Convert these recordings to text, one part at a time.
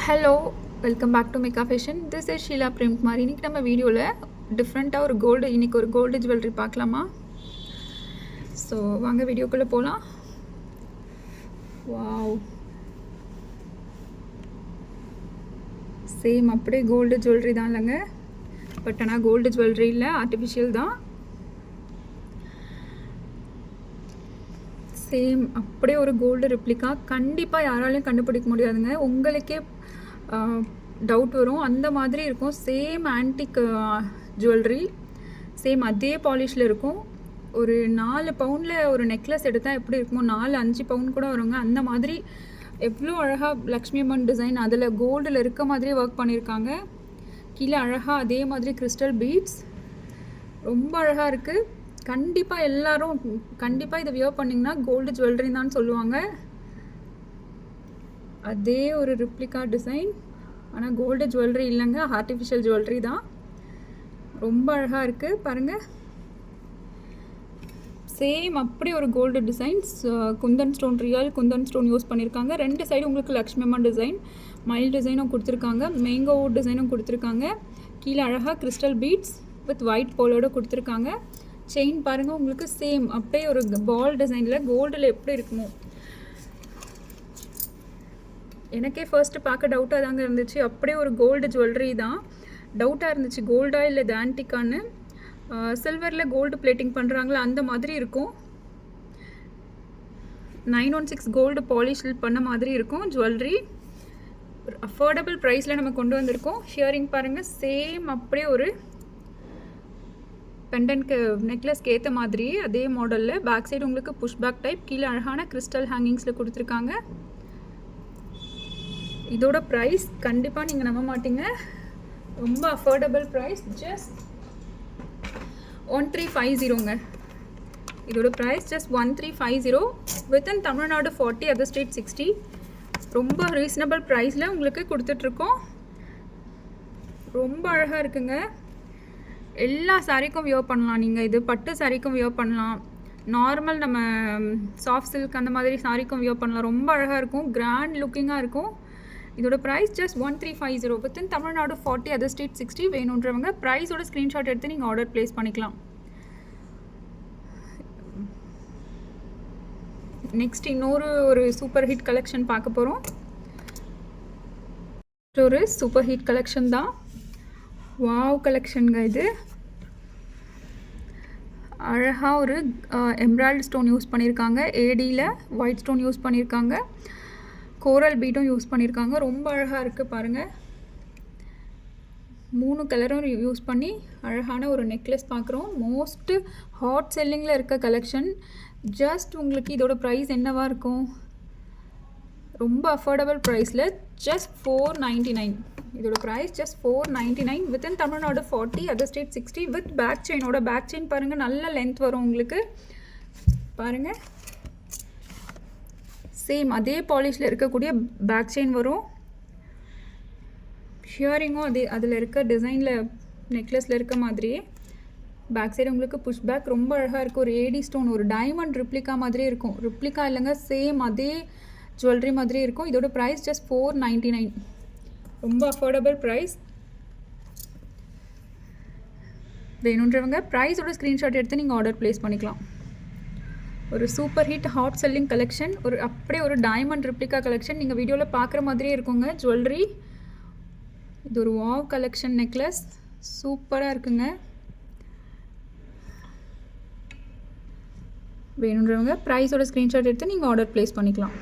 Hello welcome back to Makka fashion. This is Sheela Premkumar. இன்றைக்கி நம்ம வீடியோவில் டிஃப்ரெண்ட்டாக ஒரு இன்றைக்கி ஒரு கோல்டு ஜுவல்லரி பார்க்கலாமா? ஸோ வாங்க வீடியோக்குள்ளே போகலாம். வாவ், சேம் அப்படியே கோல்டு ஜுவல்லரி தான் இல்லைங்க, பட் ஆனால் கோல்டு ஜுவல்லரி இல்லை, ஆர்டிஃபிஷியல் தான். சேம் அப்படியே ஒரு கோல்டு ரெப்ளிகா. கண்டிப்பாக யாராலையும் கண்டுபிடிக்க முடியாதுங்க, உங்களுக்கே டவுட் வரும், அந்த மாதிரி இருக்கும். சேம் ஆன்டிக் ஜுவல்லரி, சேம் அதே பாலிஷில் இருக்கும். ஒரு 4 பவுண்டில் ஒரு நெக்லஸ் எடுத்தால் எப்படி இருக்குமோ, 4-5 பவுண்ட் கூட வருங்க. அந்த மாதிரி எவ்வளோ அழகாக லக்ஷ்மி அம்மன் டிசைன் அதில் கோல்டில் இருக்க மாதிரியே ஒர்க் பண்ணியிருக்காங்க. கீழே அழகாக அதே மாதிரி கிறிஸ்டல் பீட்ஸ், ரொம்ப அழகாக இருக்குது. கண்டிப்பாக எல்லோரும் கண்டிப்பாக இதை வியர் பண்ணிங்கன்னா கோல்டு ஜுவல்லரி தான் சொல்லுவாங்க. அதே ஒரு ரிப்ளிகா டிசைன், ஆனால் கோல்டு ஜுவல்லரி இல்லைங்க, ஆர்டிஃபிஷியல் ஜுவல்லரி தான். ரொம்ப அழகாக இருக்குது பாருங்கள். சேம் அப்படி ஒரு gold designs, kundan stone, real kundan stone use பண்ணியிருக்காங்க. 2 சைடு உங்களுக்கு லக்ஷ்மி அம்மன் டிசைன், மயில் டிசைனும் கொடுத்துருக்காங்க, மேங்கோ டிசைனும் கொடுத்துருக்காங்க. கீழே அழகாக கிறிஸ்டல் பீட்ஸ் வித் ஒயிட் போலோடு கொடுத்துருக்காங்க. செயின் பாருங்கள், உங்களுக்கு சேம் அப்படியே ஒரு பால் டிசைனில் கோல்டில் எப்படி இருக்குமோ. எனக்கே ஃபர்ஸ்ட்டு பார்க்க டவுட்டாக தாங்க இருந்துச்சு, அப்படியே ஒரு கோல்டு ஜுவல்லரி தான். டவுட்டாக இருந்துச்சு, கோல்டா இல்லை இது ஆன்டிக்கான்னு. சில்வரில் கோல்டு பிளேட்டிங் பண்ணுறாங்களா அந்த மாதிரி இருக்கும். 916 கோல்டு பாலிஷில் பண்ண மாதிரி இருக்கும் ஜுவல்லரி. அஃபோர்டபுள் ப்ரைஸில் நம்ம கொண்டு வந்திருக்கோம். ஷியரிங் பாருங்கள், சேம் அப்படியே ஒரு பெண்டன்ட்க்கு நெக்லஸ்க்கு ஏற்ற மாதிரியே அதே மாடலில். பேக் சைடு உங்களுக்கு புஷ் பேக் டைப், கீழே அழகான கிறிஸ்டல் ஹேங்கிங்ஸில் கொடுத்துருக்காங்க. இதோட ப்ரைஸ் கண்டிப்பாக நீங்கள் நம்ப மாட்டீங்க, ரொம்ப அஃபோர்டபுள் ப்ரைஸ், ஜஸ்ட் 1350ங்க. இதோட price just 1350, within Tamil Nadu 40, other state 60. ரொம்ப ரீசனபிள் ப்ரைஸில் உங்களுக்கு கொடுத்துட்ருக்கோம். ரொம்ப அழகாக இருக்குங்க. எல்லா சாரீக்கும் வியர் பண்ணலாம் நீங்கள், இது பட்டு சாரீக்கும் வியர் பண்ணலாம், நார்மல் நம்ம சாஃப்ட் சில்க் அந்த மாதிரி சாரீக்கும் வியர் பண்ணலாம். ரொம்ப அழகாக இருக்கும், கிராண்ட் லுக்கிங்காக இருக்கும். இதோட price just 1350, within Tamil Nadu 40, other state 60. வேணுன்றவங்க ப்ரைஸோட ஸ்க்ரீன்ஷாட் எடுத்து நீங்கள் ஆர்டர் ப்ளேஸ் பண்ணிக்கலாம். நெக்ஸ்ட் இன்னொரு சூப்பர் ஹிட் கலெக்ஷன் பார்க்க போகிறோம். ஒரு சூப்பர் ஹிட் கலெக்ஷன் தான், வாவ் கலெக்ஷனுங்க. இது அழகாக ஒரு எம்ராய்டு ஸ்டோன் யூஸ் பண்ணியிருக்காங்க, ஏடியில் ஒயிட் ஸ்டோன் யூஸ் பண்ணியிருக்காங்க, கோரல் பீட்டும் யூஸ் பண்ணியிருக்காங்க. ரொம்ப அழகாக இருக்குது பாருங்கள். 3 கலரும் யூஸ் பண்ணி அழகான ஒரு நெக்லஸ் பார்க்குறோம். மோஸ்ட்டு ஹாட் செல்லிங்கில் இருக்க கலெக்ஷன். ஜஸ்ட் உங்களுக்கு இதோட ப்ரைஸ் என்னவாக இருக்கும், ரொம்ப அஃபோர்டபுள் ப்ரைஸில் ஜஸ்ட் 499. இதோட price just 499, within Tamil Nadu 40, other state 60, with back செயினோட. Back chain பாருங்கள், நல்ல லென்த் வரும் உங்களுக்கு பாருங்கள். சேம் அதே பாலிஷில் இருக்கக்கூடிய பேக் செயின் வரும். ஷியரிங்கும் அதே அதில் இருக்க டிசைனில் நெக்லஸில் இருக்க மாதிரியே. பேக் சைடு உங்களுக்கு புஷ் பேக், ரொம்ப அழகாக இருக்கும். ஒரு ஏடி ஸ்டோன், ஒரு டைமண்ட் ரிப்ளிகா மாதிரியே இருக்கும். ரிப்ளிகா இல்லைங்க, சேம் அதே ஜுவல்லரி மாதிரி இருக்கும். இதோட ப்ரைஸ் ஜஸ்ட் 499, ரொம்ப அஃபோர்டபுள் ப்ரைஸ். வேணுன்றவங்க ப்ரைஸோட ஸ்க்ரீன்ஷாட் எடுத்து நீங்கள் ஆர்டர் ப்ளேஸ் பண்ணிக்கலாம். ஒரு super hit hot selling collection, ஒரு அப்படியே ஒரு டைமண்ட் ரிப்ளிகா கலெக்ஷன். நீங்கள் வீடியோவில் பார்க்குற மாதிரியே இருக்குங்க ஜுவல்லரி. இது ஒரு வாவ் கலெக்ஷன் நெக்லஸ், சூப்பராக இருக்குங்க. வேணுன்றவங்க ப்ரைஸோட ஸ்க்ரீன்ஷாட் எடுத்து நீங்கள் ஆர்டர் ப்ளேஸ் பண்ணிக்கலாம்.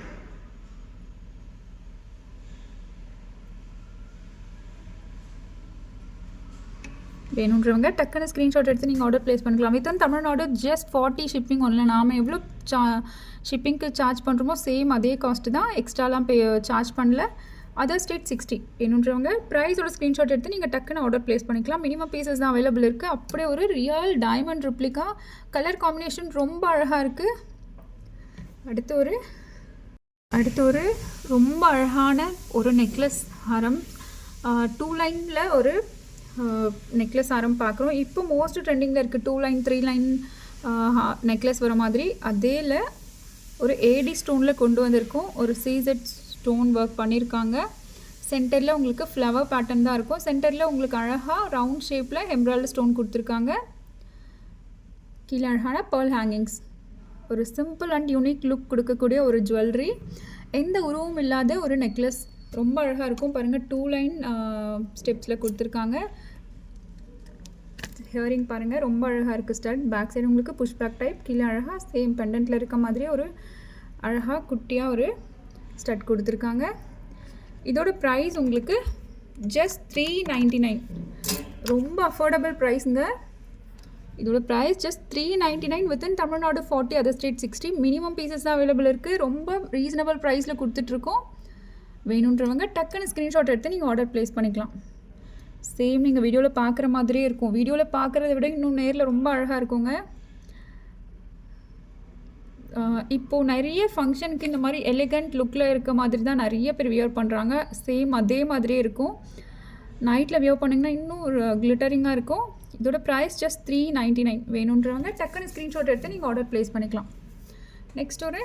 வேணுன்றவங்க டக்குன்னு ஸ்க்ரீன்ஷாட் எடுத்து நீங்கள் ஆர்டர் ப்ளேஸ் பண்ணிக்கலாம். வித்தின் தமிழ்நாடு ஜஸ்ட் 40 ஷிப்பிங் ஒன்ல. நாம் எவ்வளோ ஷிப்பிங்க்கு சார்ஜ் பண்ணுறோமோ சேம் அதே காஸ்ட்டு தான், எக்ஸ்ட்ராலாம் சார்ஜ் பண்ணல. Other state 60. வேணுன்றவங்க ப்ரைஸோட ஸ்க்ரீன்ஷாட் எடுத்து நீங்கள் டக்குன்னு ஆர்டர் ப்ளேஸ் பண்ணிக்கலாம். மினிமம் பீசஸ் தான் அவைலபிள் இருக்குது. அப்படியே ஒரு real diamond replica, colour combination ரொம்ப அழகாக இருக்குது. அடுத்து ஒரு ரொம்ப அழகான ஒரு நெக்லஸ் ஹாரம், 2 லைனில் ஒரு நெக்லஸ் ஆரம் பார்க்குறோம். இப்போ மோஸ்ட் ட்ரெண்டிங்கில் இருக்குது 2 லைன் 3 லைன் நெக்லஸ் வர மாதிரி. அதேல ஒரு ஏடி ஸ்டோனில் கொண்டு வந்திருக்கோம். ஒரு சீசட் ஸ்டோன் ஒர்க் பண்ணியிருக்காங்க. சென்டரில் உங்களுக்கு ஃப்ளவர் பேட்டர்ன் தான் இருக்கும். சென்டரில் உங்களுக்கு அழகாக ரவுண்ட் ஷேப்பில் எம்ப்ராய்டரி ஸ்டோன் கொடுத்துருக்காங்க. கீழே அழகான பேர்ல் ஹேங்கிங்ஸ். ஒரு சிம்பிள் அண்ட் யூனிக் லுக் கொடுக்கக்கூடிய ஒரு ஜுவல்லரி. எந்த உருவமும் இல்லாத ஒரு நெக்லஸ். ரொம்ப அழகாக இருக்கும் பாருங்கள். 2 லைன் ஸ்டெப்ஸில் கொடுத்துருக்காங்க. ஹியரிங் பாருங்கள், ரொம்ப அழகாக இருக்குது. ஸ்டட் பேக் சைடு உங்களுக்கு புஷ் பேக் டைப். கீழே அழகாக சேம் பெண்டன்ட்டில் இருக்க மாதிரி ஒரு அழகாக குட்டியாக ஒரு ஸ்டட் கொடுத்துருக்காங்க. இதோட ப்ரைஸ் உங்களுக்கு ஜஸ்ட் 399. ரொம்ப அஃபோர்டபுள் ப்ரைஸுங்க. இதோட price just 399 within Tamil Nadu 40, other state 60. Minimum pieces தான் அவைலபிள் இருக்குது. ரொம்ப ரீசனபிள் ப்ரைஸில் கொடுத்துட்ருக்கோம். வேணுன்றவங்க டக்குன்னு ஸ்க்ரீன்ஷாட் எடுத்து நீங்கள் ஆர்டர் ப்ளேஸ் பண்ணிக்கலாம். சேம் நீங்கள் வீடியோவில் பார்க்குற மாதிரியே இருக்கும். வீடியோவில் பார்க்குறத விட இன்னும் நேரில் ரொம்ப அழகாக இருக்குங்க. இப்போது நிறைய ஃபங்க்ஷனுக்கு இந்த மாதிரி எலிகண்ட் லுக்கில் இருக்க மாதிரி தான் நிறைய பேர் வியர் பண்ணுறாங்க. சேம் அதே மாதிரியே இருக்கும். நைட்டில் வியர் பண்ணிங்கன்னா இன்னும் ஒரு கிளிட்டரிங்காக இருக்கும். இதோட ப்ரைஸ் ஜஸ்ட் 399. வேணுன்றவங்க டக்குன்னு ஸ்க்ரீன்ஷாட் எடுத்து நீங்கள் ஆர்டர் ப்ளேஸ் பண்ணிக்கலாம். நெக்ஸ்ட் ஒரு